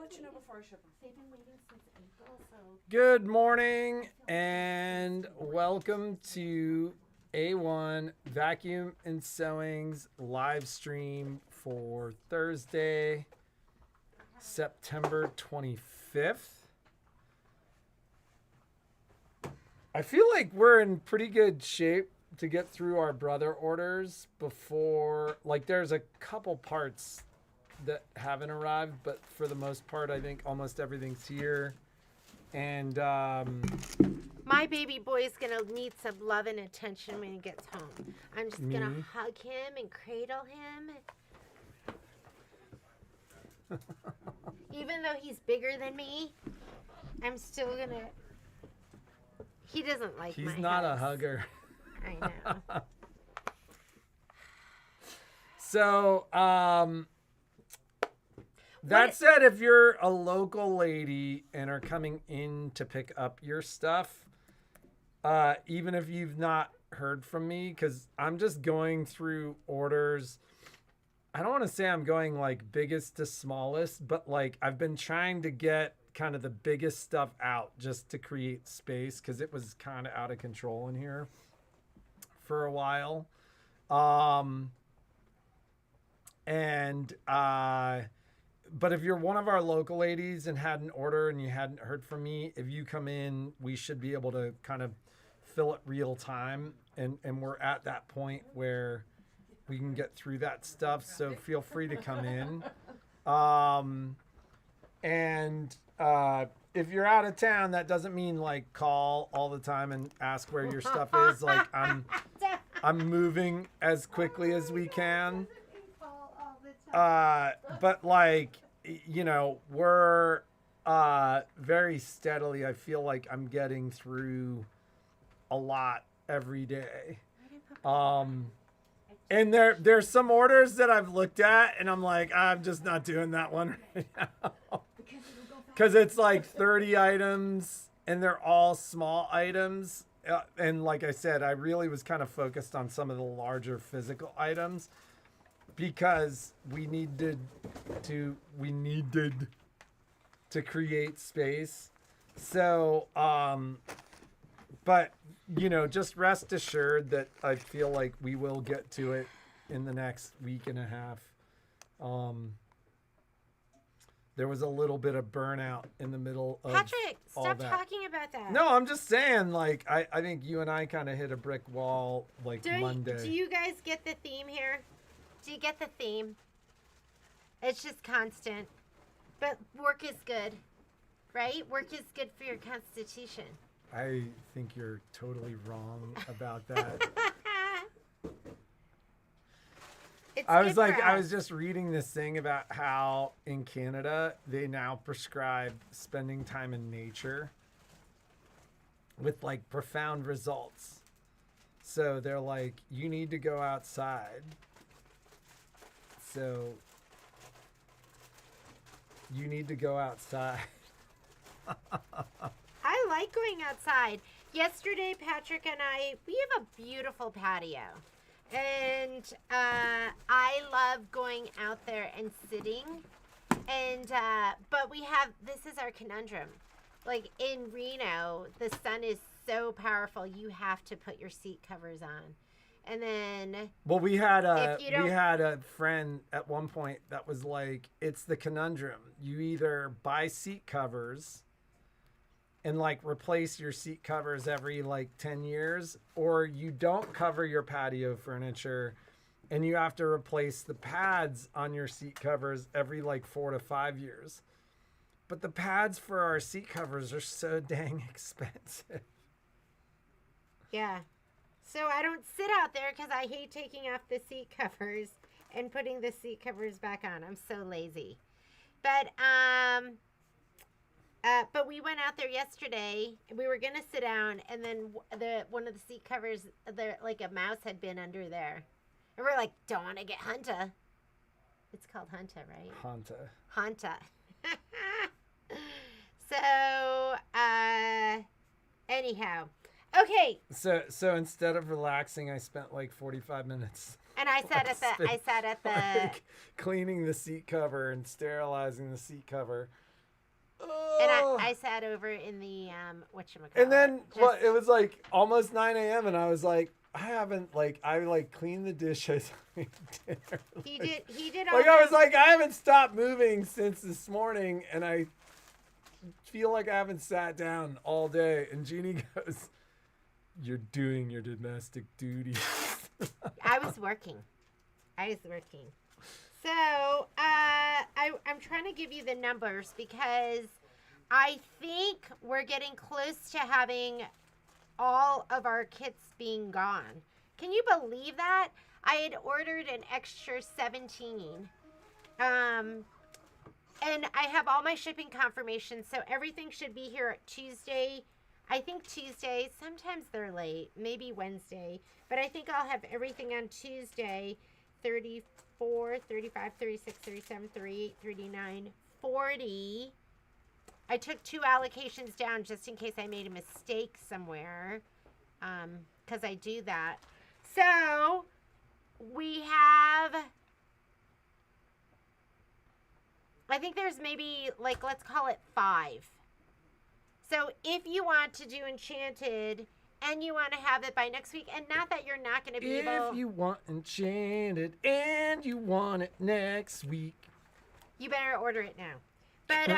let you know before I ship them. They've been waiting since April, so. Good morning and welcome to A-1 Vacuum and Sewing's live stream for Thursday, September 25th. I feel like we're in pretty good shape to get through our brother orders before, like there's a couple parts that haven't arrived, but for the most part, I think almost everything's here. And my baby boy's gonna need some love and attention when he gets home. I'm just gonna hug him and cradle him. Even though he's bigger than me, I'm still gonna. He doesn't like my he's not hugs. a hugger. I know. So, that said, if you're a local lady and are coming in to pick up your stuff, even if you've not heard from me, because I'm just going through orders. I don't want to say I'm going like biggest to smallest, but like I've been trying to get kind of the biggest stuff out just to create space because it was kind of out of control in here for a while. But if you're one of our local ladies and had an order and you hadn't heard from me, if you come in, we should be able to kind of fill it real time. And we're at that point where we can get through that stuff. So feel free to come in. If you're out of town, that doesn't mean like call all the time and ask where your stuff is. Like I'm moving as quickly as we can. But like, you know, we're very steadily, I feel like I'm getting through a lot every day. And there's some orders that I've looked at and I'm like, I'm just not doing that one right now. Because it's like 30 items and they're all small items. And like I said, I really was kind of focused on some of the larger physical items because we needed to create space. So, but you know, just rest assured that I feel like we will get to it in the next week and a half. There was a little bit of burnout in the middle of Patrick, all stop that. talking about that. No, I'm just saying, like, I think you and I kind of hit a brick wall, like, Monday. Do you guys get the theme here? Do you get the theme? It's just constant. But work is good, right? Work is good for your constitution. I think you're totally wrong about that. I was just reading this thing about how in Canada they now prescribe spending time in nature with like profound results. So they're like, you need to go outside. So you need to go outside. I like going outside. Yesterday, Patrick and we have a beautiful patio. And I love going out there and sitting. And but this is our conundrum. Like in Reno, the sun is so powerful, you have to put your seat covers on. And then we had a friend at one point that was like, it's the conundrum. You either buy seat covers and like replace your seat covers every like 10 years, or you don't cover your patio furniture and you have to replace the pads on your seat covers every like 4 to 5 years. But the pads for our seat covers are so dang expensive. Yeah. So I don't sit out there because I hate taking off the seat covers and putting the seat covers back on. I'm so lazy. But we went out there yesterday and we were going to sit down, and then one of the seat covers, like a mouse had been under there. And we're like, don't want to get Hunta. It's called Hunta, right? Hunta. So, anyhow. Okay. So instead of relaxing, I spent like 45 minutes. And I sat at the like, cleaning the seat cover and sterilizing the seat cover. And I sat over in the whatchamacallit. And then it was like almost 9 a.m. and I was like, I cleaned the dishes. He did. Like I was like, I haven't stopped moving since this morning, and I feel like I haven't sat down all day. And Jeannie goes, "You're doing your domestic duties." I was working. So I'm trying to give you the numbers because I think we're getting close to having all of our kits being gone. Can you believe that? I had ordered an extra 17. And I have all my shipping confirmations, so everything should be here Tuesday. I think Tuesday. Sometimes they're late, maybe Wednesday. But I think I'll have everything on Tuesday. 34, 35, 36, 37, 38, 39, 40. I took 2 allocations down just in case I made a mistake somewhere, because I do that. So we have, I think there's maybe, let's call it 5. So if you want to do Enchanted and you want to have it by next week, and not that you're not going to be able... If you want Enchanted and you want it next week, you better order it now. But,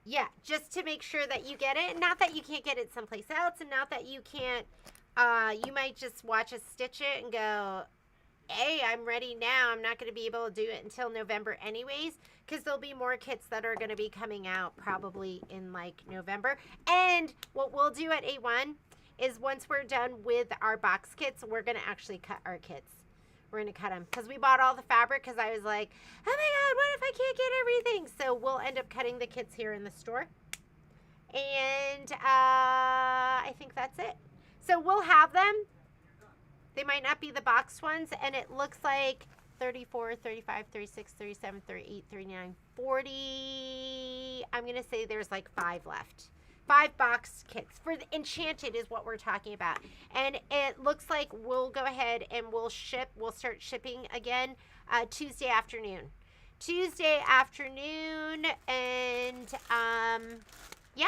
yeah, just to make sure that you get it. Not that you can't get it someplace else, and not that you can't, you might just watch us stitch it and go, hey, I'm ready now. I'm not going to be able to do it until November anyways, because there'll be more kits that are going to be coming out probably in, November. And what we'll do at A1 is once we're done with our box kits, we're going to actually cut our kits. We're going to cut them because we bought all the fabric because I was like, oh my God, what if I can't get everything? So we'll end up cutting the kits here in the store. And I think that's it. So we'll have them. They might not be the boxed ones. And it looks like 34, 35, 36, 37, 38, 39, 40. I'm going to say there's 5 left. 5 boxed kits for the Enchanted is what we're talking about. And it looks like we'll go ahead and we'll start shipping again Tuesday afternoon. And yeah.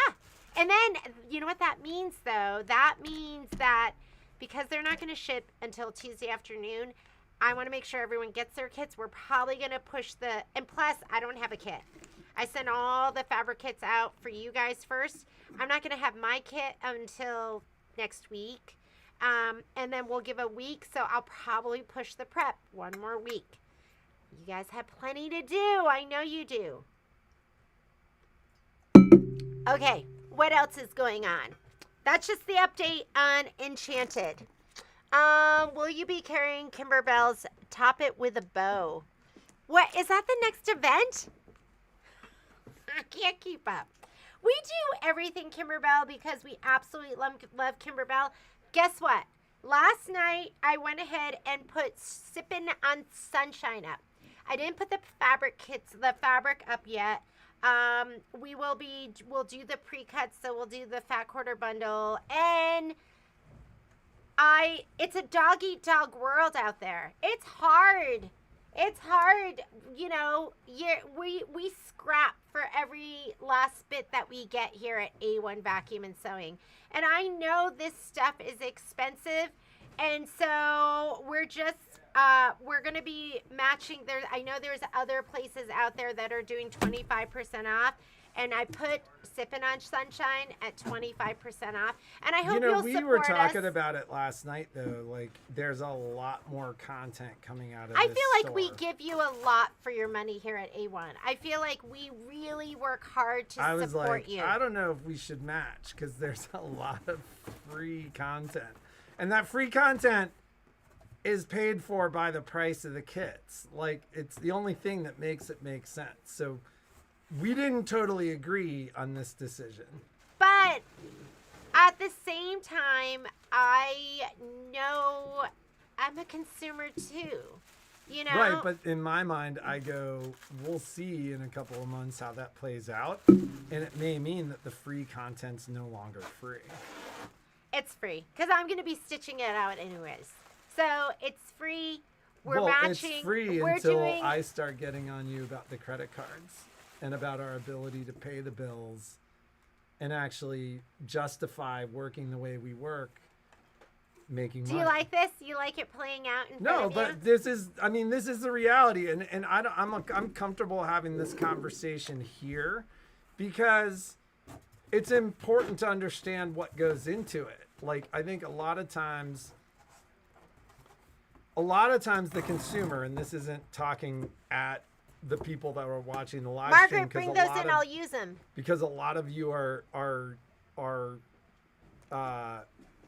And then you know what that means though? That means that because they're not going to ship until Tuesday afternoon, I want to make sure everyone gets their kits. We're probably going to push and plus I don't have a kit. I sent all the fabric kits out for you guys first. I'm not going to have my kit until next week. And then we'll give a week. So I'll probably push the prep 1 more week. You guys have plenty to do. I know you do. Okay. What else is going on? That's just the update on Enchanted. Will you be carrying Kimberbell's Top It with a Bow? What? Is that the next event? I can't keep up. We do everything Kimberbell because we absolutely love Kimberbell. Guess what? Last night, I went ahead and put Sippin' on Sunshine up. I didn't put the fabric up yet. We'll do the pre-cuts, so we'll do the fat quarter bundle. And it's a dog-eat-dog world out there. It's hard. It's hard, we scrap for every last bit that we get here at A1 Vacuum and Sewing. And I know this stuff is expensive, and so we're just, we're going to be matching. I know there's other places out there that are doing 25% off, and I put Sippin' on Sunshine at 25% off. And I hope you'll support us. We were talking about it last night, though. There's a lot more content coming out of this I feel like store. we give you a lot for your money here at A1. I feel like we really work hard to support you. I don't know if we should match because there's a lot of free content. And that free content is paid for by the price of the kits. It's the only thing that makes it make sense. So we didn't totally agree on this decision. But at the same time, I know I'm a consumer too. Right, but in my mind, I go, we'll see in a couple of months how that plays out. And it may mean that the free content's no longer free. It's free. Because I'm going to be stitching it out anyways. So it's free. We're matching. It's free until I start getting on you about the credit cards. and about our ability to pay the bills and actually justify working the way we work, making money. Do you like this? You like it playing out in front of you? No, but this is the reality, and I'm comfortable having this conversation here because it's important to understand what goes into it. Like, I think a lot of times the consumer, and this isn't talking at the people that are watching the live stream. Margaret, bring those in. I'll use them. Because a lot of you are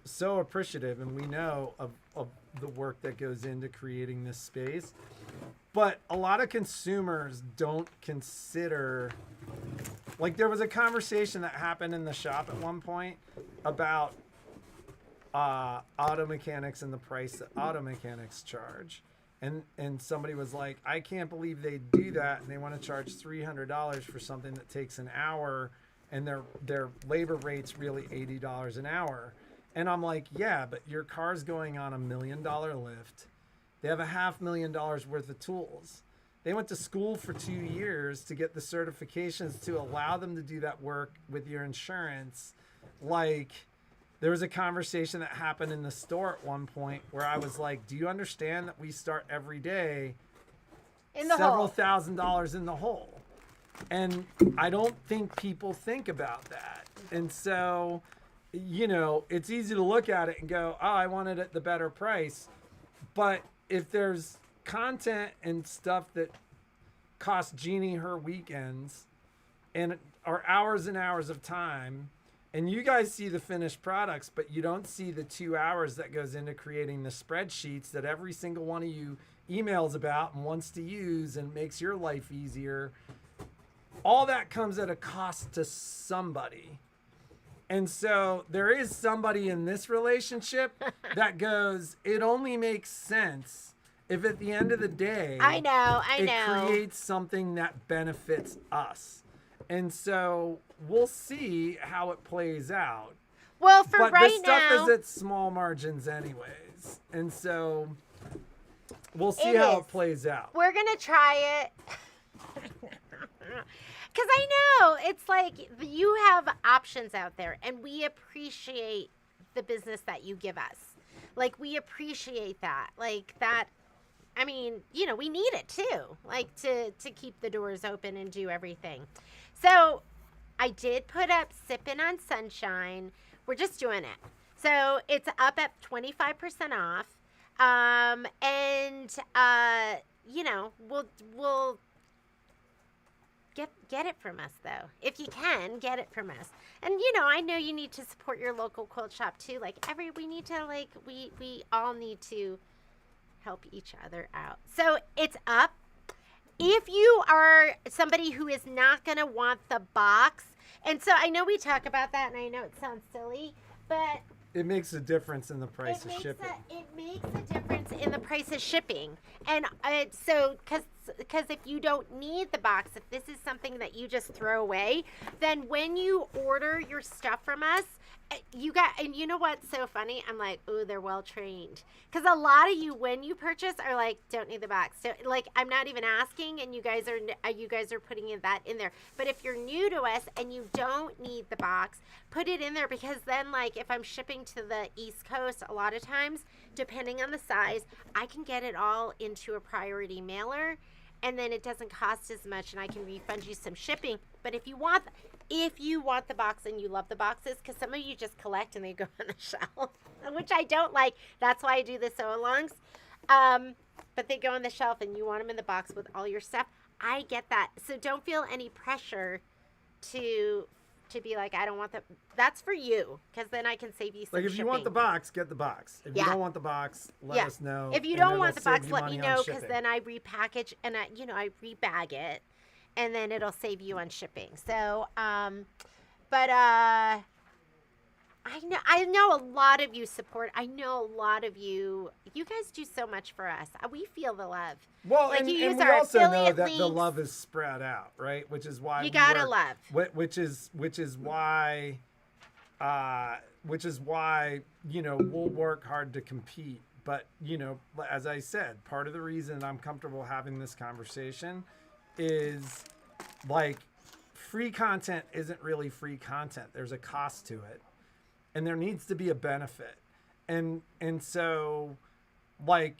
so appreciative, and we know of the work that goes into creating this space. But a lot of consumers don't consider, like, there was a conversation that happened in the shop at one point about auto mechanics and the price that auto mechanics charge. And somebody was like, I can't believe they do that, and they want to charge $300 for something that takes an hour, and their labor rate's really $80 an hour. And I'm like, yeah, but your car's going on $1 million lift. They have $500,000 worth of tools. They went to school for 2 years to get the certifications to allow them to do that work with your insurance. Like, there was a conversation that happened in the store at one point where I was like, do you understand that we start every day in the several hole. $1,000s in the hole? And I don't think people think about that. And so, you know, it's easy to look at it and go, oh, I want it at the better price. But if there's content and stuff that costs Jeannie her weekends and are hours and hours of time, and you guys see the finished products, but you don't see the 2 hours that goes into creating the spreadsheets that every single one of you emails about and wants to use and makes your life easier. All that comes at a cost to somebody. And so there is somebody in this relationship that goes, it only makes sense if at the end of the day, I know. it creates something that benefits us. And so we'll see how it plays out. Well, for but right this stuff now, is at small margins anyways. And so we'll see It how is. it plays out. we're going to try it. Because I know it's like you have options out there, and we appreciate the business that you give us. Like, we appreciate that. Like, that, I mean, you know, we need it too, like to keep the doors open and do everything. So I did put up Sippin' on Sunshine. We're just doing it. So it's up at 25% off. You know, we'll get it from us, though. If you can, get it from us. And, you know, I know you need to support your local quilt shop too. Like, we all need to help each other out. So it's up. If you are somebody who is not going to want the box, and so I know we talk about that, and I know it sounds silly, but It makes a difference in the price of shipping. It makes a difference in the price of shipping. And so, because if you don't need the box, if this is something that you just throw away, then when you order your stuff from us, and you know what's so funny? I'm like, oh, they're well trained. Because a lot of you, when you purchase, are like, don't need the box. Like, I'm not even asking, and you guys are putting that in there. But if you're new to us and you don't need the box, put it in there, because then, like, if I'm shipping to the East Coast, a lot of times, depending on the size, I can get it all into a priority mailer, and then it doesn't cost as much, and I can refund you some shipping. But if you want the box and you love the boxes, because some of you just collect and they go on the shelf, which I don't like. That's why I do the sew-alongs. But they go on the shelf and you want them in the box with all your stuff. I get that. So don't feel any pressure to be like, I don't want that's for you, because then I can save you some Like, if you want the box, get the box. If you don't want the box, let us know. If you don't want the box, let me know, because then I repackage and I rebag it, and then it'll save you on shipping. So, I know a lot of you support. I know a lot of you guys do so much for us. We feel the love. Well, like, and you use we our also know affiliate that the links. love is spread out, right? Which is why You gotta love. Which is why, you know, we'll work hard to compete. But, you know, as I said, part of the reason I'm comfortable having this conversation is like free content isn't really free content. There's a cost to it, and there needs to be a benefit. And so like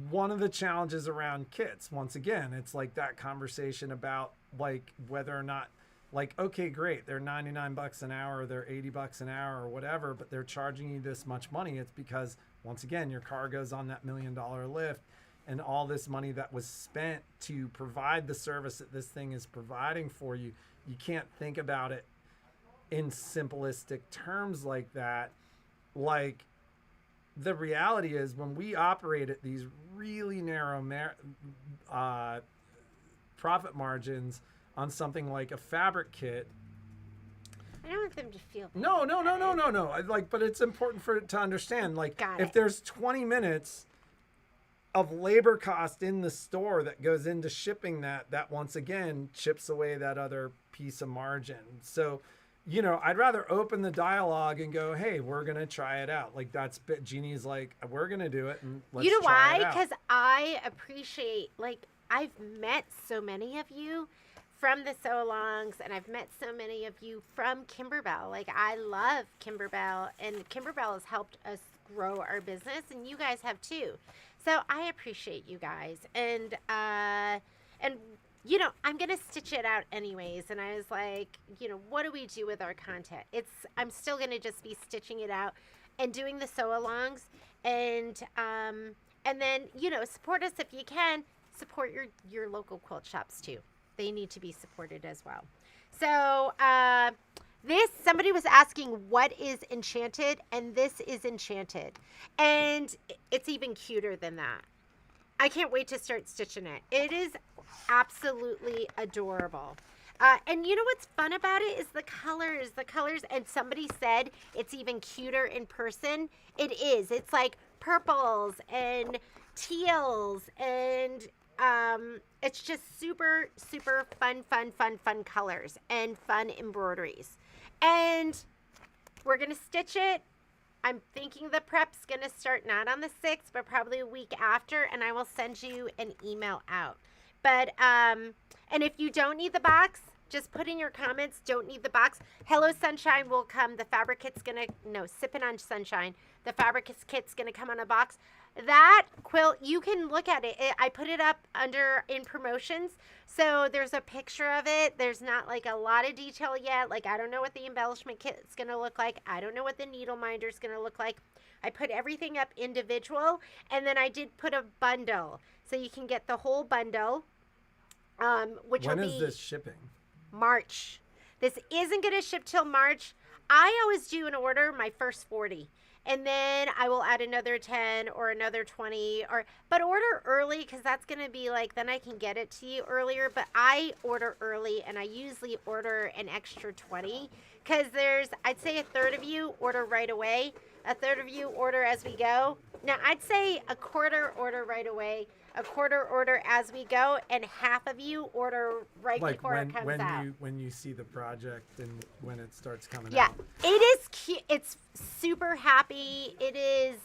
one of the challenges around kits, once again, it's like that conversation about like whether or not, like, okay, great, they're $99 an hour, they're $80 an hour or whatever, but they're charging you this much money. It's because, once again, your car goes on that $1 million lift, and all this money that was spent to provide the service that this thing is providing for you, you can't think about it in simplistic terms like that. Like, the reality is when we operate at these really narrow profit margins on something like a fabric kit. I don't want them to feel bad. No. Like, but it's important for it to understand. Like, if there's 20 minutes of labor cost in the store that goes into shipping that once again chips away that other piece of margin. So, you know, I'd rather open the dialogue and go, hey, we're going to try it out. Like, that's Jeannie's like, we're going to do it. And let's you know try why? it out. Because I appreciate, like, I've met so many of you from the sew-alongs, and I've met so many of you from Kimberbell. Like, I love Kimberbell, and Kimberbell has helped us grow our business, and you guys have too. So I appreciate you guys. And you know, I'm going to stitch it out anyways. And I was like, you know, what do we do with our content? I'm still going to just be stitching it out and doing the sew-alongs. And then, you know, support us if you can. Support your local quilt shops too. They need to be supported as well. So somebody was asking, what is Enchanted? And this is Enchanted. And it's even cuter than that. I can't wait to start stitching it. It is absolutely adorable. And you know what's fun about it is the colors. And somebody said it's even cuter in person. It is. It's like purples and teals, and it's just super, super fun colors and fun embroideries. And we're going to stitch it. I'm thinking the prep's going to start not on the 6th, but probably a week after, and I will send you an email out. But, and if you don't need the box, just put in your comments, don't need the box. Hello Sunshine will come. The fabric kit's going to, Sipping on Sunshine. The fabric kit's going to come on a box. That quilt, you can look at it. I put it up in promotions. So there's a picture of it. There's not like a lot of detail yet. Like, I don't know what the embellishment kit's going to look like. I don't know what the needle minder's going to look like. I put everything up individual. And then I did put a bundle. So you can get the whole bundle. Which when will is be this shipping? March. This isn't going to ship till March. I always do an order, my first 40. And then I will add another 10 or another 20, but order early, because that's going to be like, then I can get it to you earlier. But I order early, and I usually order an extra 20, because I'd say a third of you order right away. A third of you order as we go. Now, I'd say a quarter order right away, a quarter order as we go, and half of you order right before it comes out. When you see the project and when it starts coming out. Yeah, it is cute. It's super happy. It is,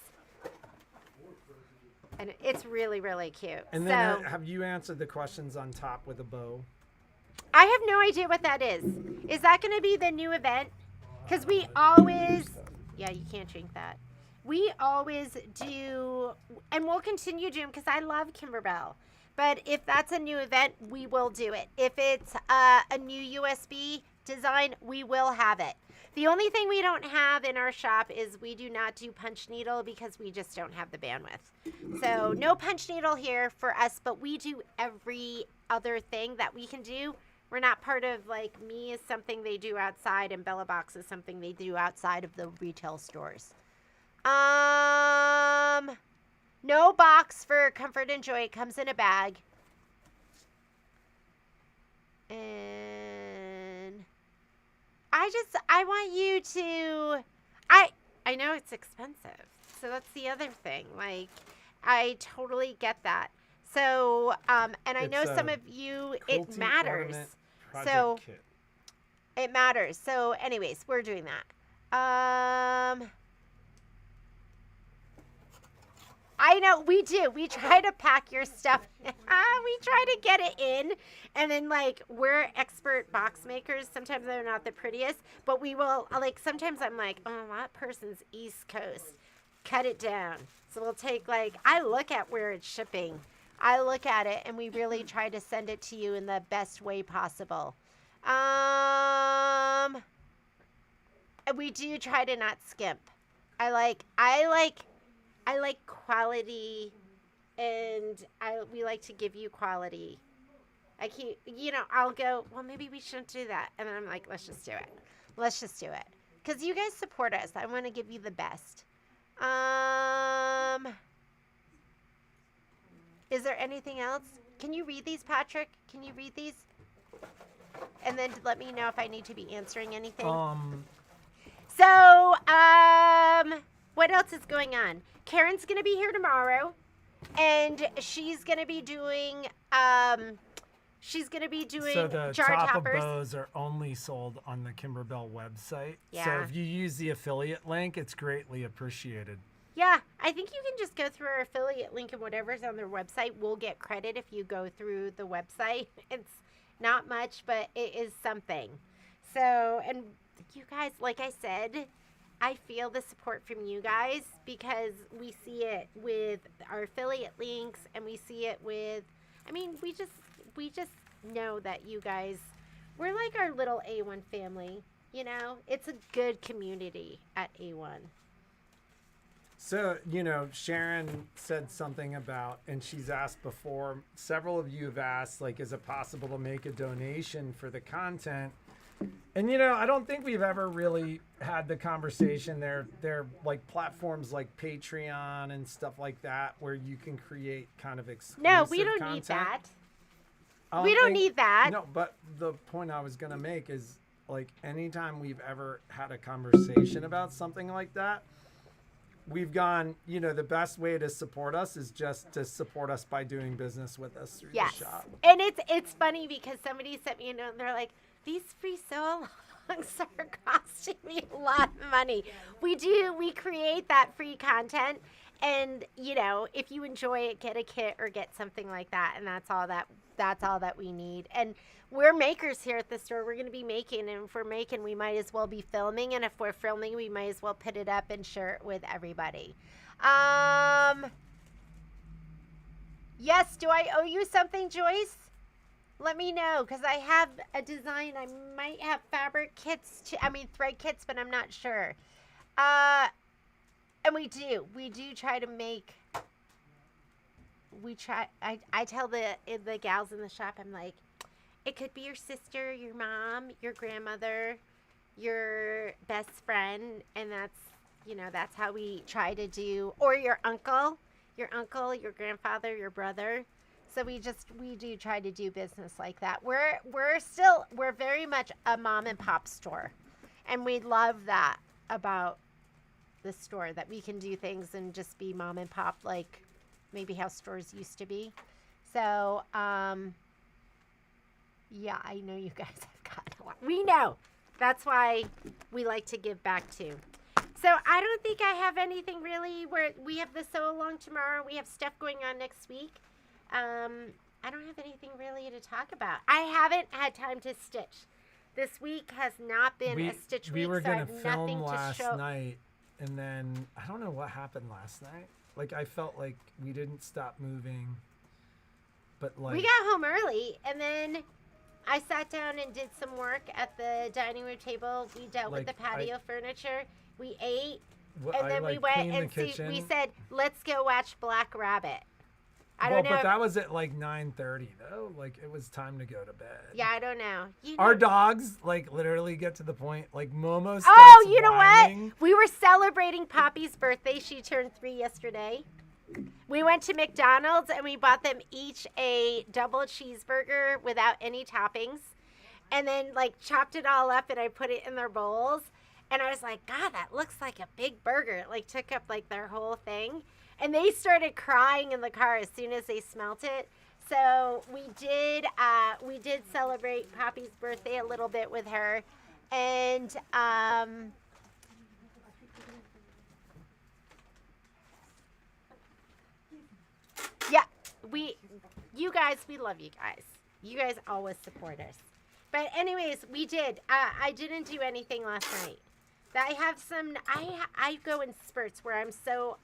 and it's really, really cute. And then have you answered the questions on top with a bow? I have no idea what that is. Is that going to be the new event? Because we always, yeah, you can't drink that. We always do, and we'll continue doing, because I love Kimberbell. But if that's a new event, we will do it. If it's a new USB design, we will have it. The only thing we don't have in our shop is we do not do punch needle, because we just don't have the bandwidth. So no punch needle here for us, but we do every other thing that we can do. We're not part of, like, Me is something they do outside, and Bella Box is something they do outside of the retail stores. No box for Comfort and Joy. It comes in a bag. And I want you to, I know it's expensive. So that's the other thing. Like, I totally get that. So, and I know some of you, it matters. So, it matters. So, anyways, we're doing that. I know, we do. We try to pack your stuff. We try to get it in. And then, like, we're expert box makers. Sometimes they're not the prettiest. But we will, like, sometimes I'm like, oh, that person's East Coast. Cut it down. So we'll take, like, I look at where it's shipping. I look at it, and we really try to send it to you in the best way possible. We do try to not skimp. I like quality, and we like to give you quality. I'll go, well, maybe we shouldn't do that. And then I'm like, let's just do it. Let's just do it. Because you guys support us. I want to give you the best. Is there anything else? Can you read these, Patrick? Can you read these? And then let me know if I need to be answering anything. So, what else is going on? Karen's going to be here tomorrow, and she's going to be doing, So the jar top toppers. of bows are only sold on the Kimberbell website. Yeah. So if you use the affiliate link, it's greatly appreciated. Yeah, I think you can just go through our affiliate link and whatever's on their website. We'll get credit if you go through the website. It's not much, but it is something. So, and you guys, like I said, I feel the support from you guys because we see it with our affiliate links, and we see it with, we just know that you guys, we're like our little A1 family, It's a good community at A1. So, Sharon said something about, and she's asked before, several of you have asked, like, is it possible to make a donation for the content? And, I don't think we've ever really had the conversation. They're like platforms like Patreon and stuff like that where you can create kind of exclusive No, we don't content. need that. We don't need that. No, but the point I was going to make is, like, anytime we've ever had a conversation about something like that, we've gone, the best way to support us is just to support us by doing business with us through the shop. And it's funny because somebody sent me a note and they're like, these free sew alongs are costing me a lot of money. We create that free content, and if you enjoy it, get a kit or get something like that, and that's all that we need. And we're makers here at the store. We're going to be making, and if we're making, we might as well be filming, and if we're filming, we might as well put it up and share it with everybody. Yes, do I owe you something, Joyce? Let me know, because I have a design. I might have fabric kits, thread kits, but I'm not sure. And we do try to make, I tell the gals in the shop, I'm like, it could be your sister, your mom, your grandmother, your best friend, and that's how we try to do, or your uncle, your grandfather, your brother. So we do try to do business like that. We're very much a mom and pop store, and we love that about the store, that we can do things and just be mom and pop, like maybe how stores used to be. So yeah, I know you guys have got a lot. We know. That's why we like to give back too. So I don't think I have anything really. We have the sew along tomorrow. We have stuff going on next week. I don't have anything really to talk about. I haven't had time to stitch. This week has not been a stitch week. We were going to so film last night, and then I don't know what happened last night. Like, I felt like we didn't stop moving, but like, we got home early, and then I sat down and did some work at the dining room table. We dealt with the patio furniture. We ate, and then we went and we said, let's go watch Black Rabbit. I don't know. But that was at like 9:30 though. Like, it was time to go to bed. Yeah, I don't know. Our dogs like literally get to the point, like Momo starts you know whining. what? We were celebrating Poppy's birthday. She turned 3 yesterday. We went to McDonald's and we bought them each a double cheeseburger without any toppings, and then like chopped it all up and I put it in their bowls. And I was like, God, that looks like a big burger. It like took up like their whole thing. And they started crying in the car as soon as they smelt it. So we did celebrate Poppy's birthday a little bit with her. And you guys, we love you guys. You guys always support us. But anyways, we did. I didn't do anything last night. I have some. I go in spurts where I'm so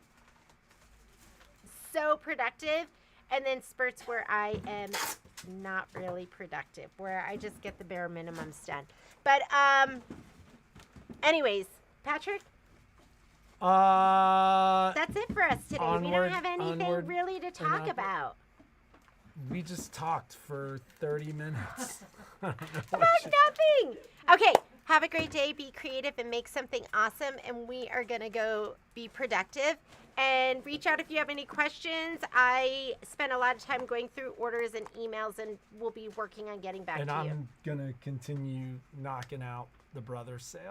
productive, and then spurts where I am not really productive, where I just get the bare minimums done. But anyways, Patrick. That's it for us today. We don't have anything really to talk about. We just talked for 30 minutes. About nothing. Okay, have a great day. Be creative and make something awesome. And we are going to go be productive. And reach out if you have any questions. I spent a lot of time going through orders and emails, and we'll be working on getting back to you. And I'm going to continue knocking out the Brothers sale.